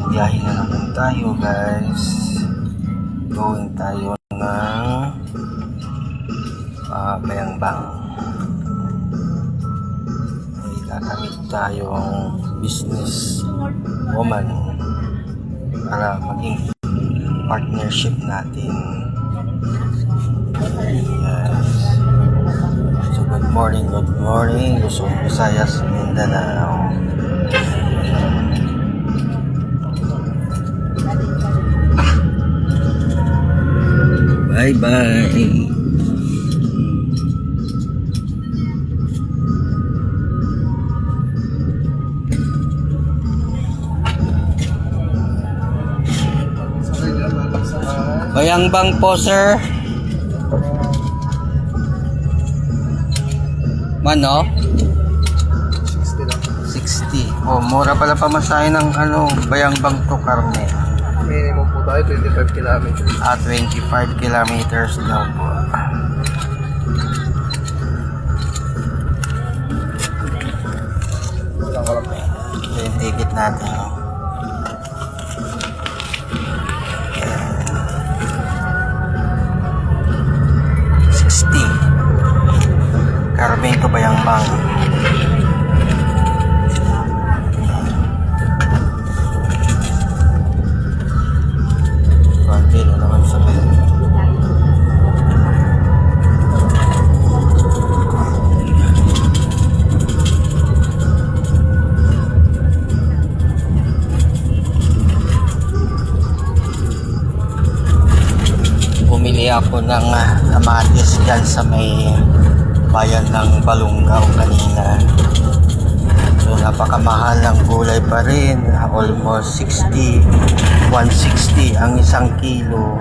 Biyahe na naman tayo guys. Going tayo ng Bayambang. May kakamit tayong business woman para maging partnership natin. Yes. So good morning Luzon, Visayas, Mindanao. Bye bye. Bayambang po sir. Mano? 60 lang. 60. Oh, mura pala pamasahe ng Bayambang to Carmen. Minimum po tayo, 25 kilometers. 25 kilometers daw po. Walang walang. Ito yung ticket natin. Oh. Carmen to Bayambang. Konti na naman sa bayan. Bumili ako ng kamatis dyan sa may bayan ng Balungaw kanina. So napakamahal ng gulay pa rin, almost 160 ang isang kilo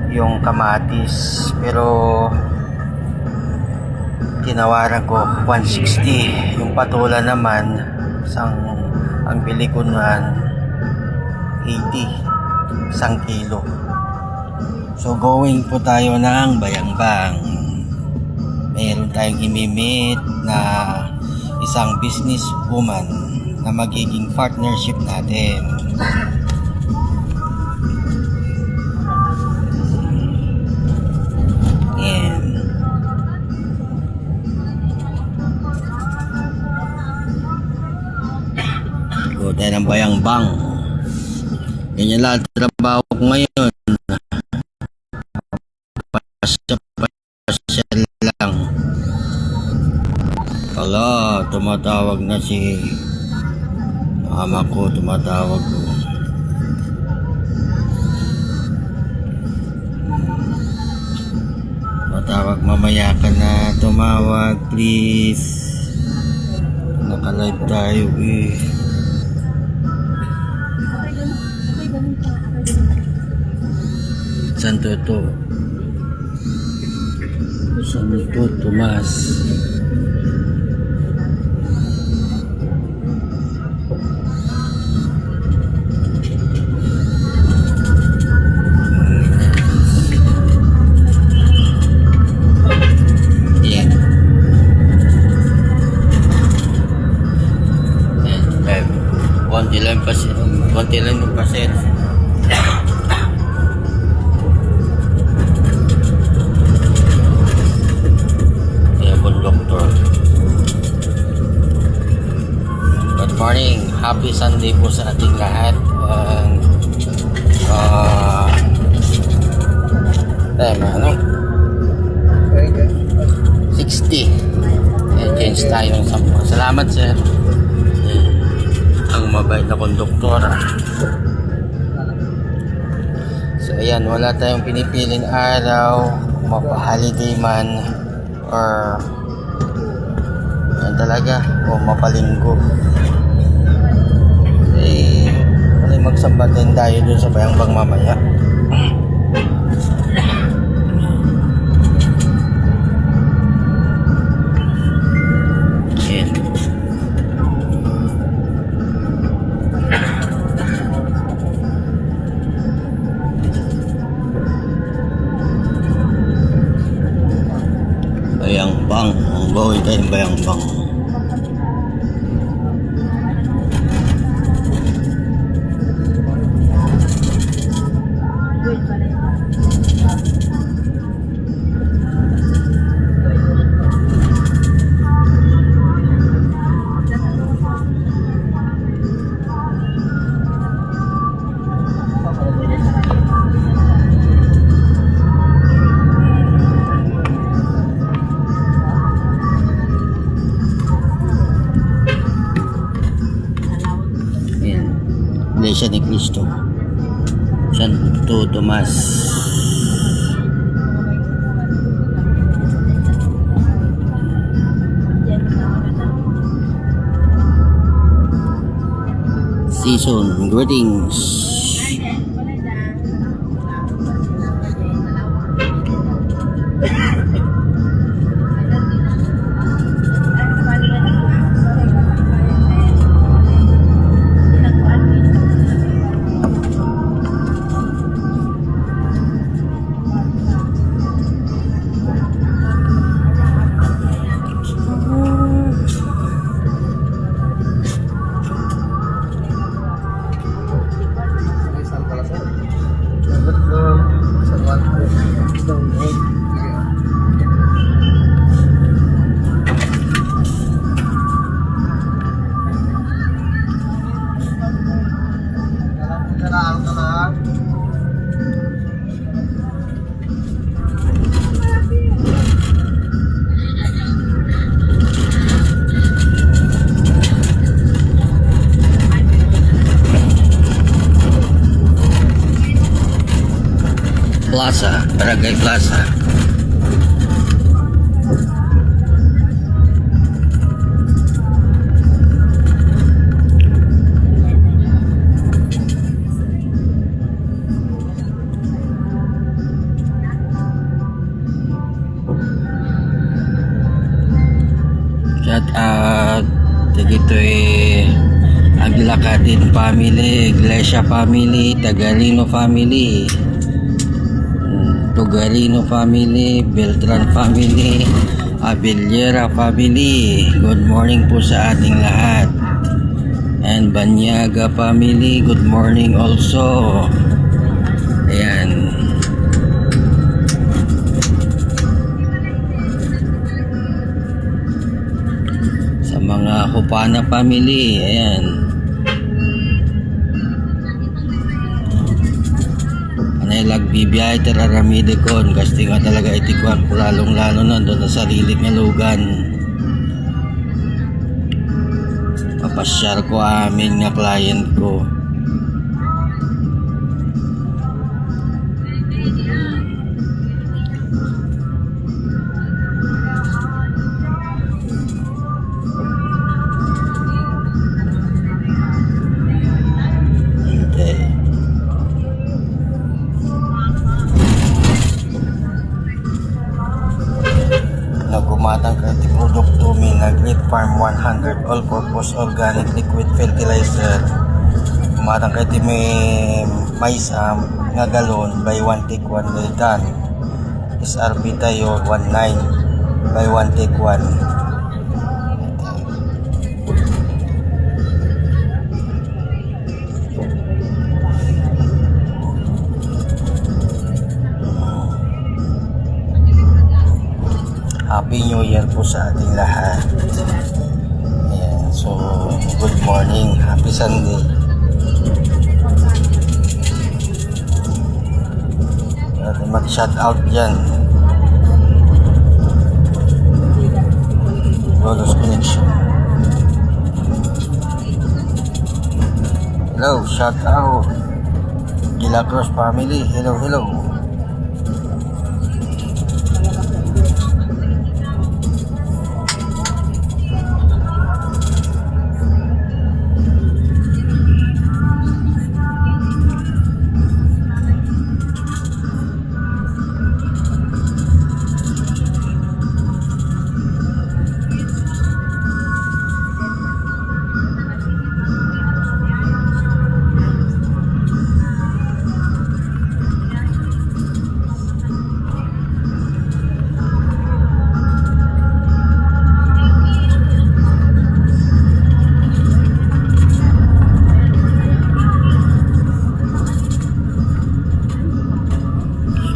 yung kamatis, pero tinawaran ko 160. Yung patula naman ang bili ko na 80 isang kilo. So going po tayo ng Bayambang. Meron tayong imimit na isang business woman na magiging partnership natin. Yan. Go tayo ng Bayambang. Ganyan lang trabaho ko ngayon. Pasya lang. Ala, tumatawag na si mama ko, tumatawag ko. Tumatawag, mamaya ka na tumawag, please. Naka-live tayo eh. Santo Tomas. Konti lang yung pasen. Kaya conductor. Good morning. Happy Sunday po sa ating lahat. Ano? 60. Change tayo ng 10. Salamat sir. Ang mabait na konduktor. So ayan, wala tayong pinipiling araw, mapa-holiday man or yan talaga, o mapalinggo. Eh, magsambat din tayo dun sa Bayambang mamaya. Bayambang, ang bawal tayo ng Bayambang. Iglesia ni Cristo, Santo Tomas. Season greetings. Isang kalasal. Isang one. Sige. Kailangan ka lang. Plaza, Barangay Plaza. Shout out dito Aguila Cadin family, Iglesia family, Tagalino family, Tugarino family, Beltran family, Abellera family. Good morning po sa ating lahat. And Banyaga family, good morning also. Ayan. Sa mga Hupana family, ayan. Nagbibiyay tararamide kon kasi nga talaga itikwan ko lalong lalo na doon sa sarili nga lugan. Papasyar ko amin nga client ko. Nagumatang kreative produkto mi na Great Farm 100 all-purpose organic liquid fertilizer. Gumatang kreative may mais nga galon by 1 take 1 litan. SRP tayo 19 by 1 take 1. Happy New Year po sa ating lahat. Ayan, so good morning, happy Sunday. Natin mag-shout out dyan. Rolos Connection. Hello, shout out Gila Cross family, hello, hello.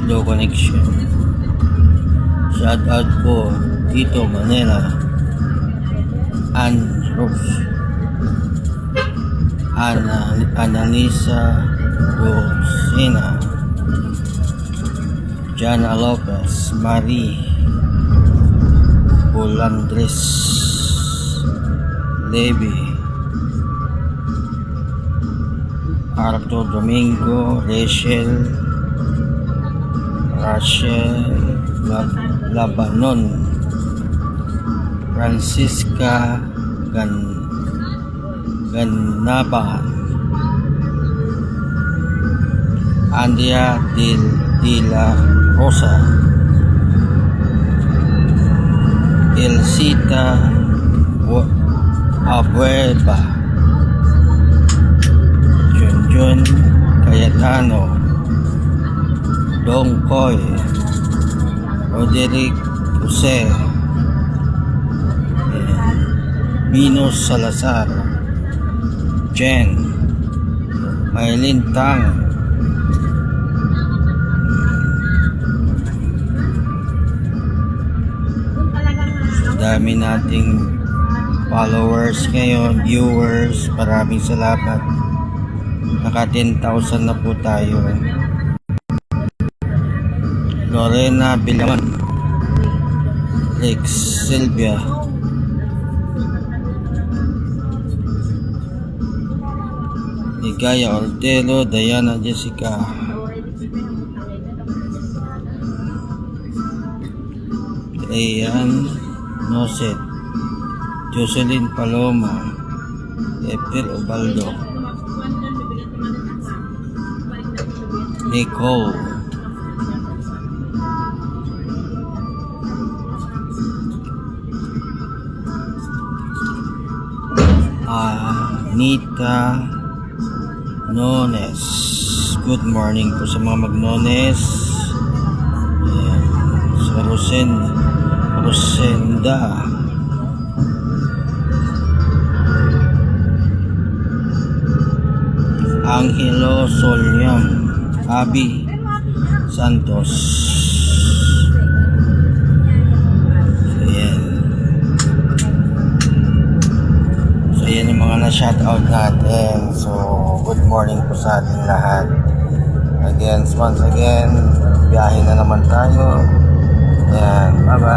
Slow connection. Shout out po Tito Manila, Ann Rose, Annalisa Rosina, Jana Lopez, Marie Bolandres, Levi, Arto Domingo, Rachel Labanon, Francisca Ganaba, Andrea de la Rosa, Elcita Abueva, Junjun Cayetano, Dong Koy, Roderick Jose, Bino Salazar, Jen, Maylin Tang, dami nating followers ngayon, viewers, maraming salamat. Naka 10,000 na po tayo. Lorena Bilaman, Lex Silvia, Ligaya Ortelo, Diana Jessica, Ayan Noset, Jocelyn Paloma, April Obaldo, Nicole, Anita Nones. Good morning po sa mga Magnones. Ayan. Sa Rosenda, Angelo Solyam, Abi Santos. Ayan. So yan yung mga na-shoutout natin. So good morning po sa ating lahat. Once again, biyahe na naman tayo. Ayan, bye bye.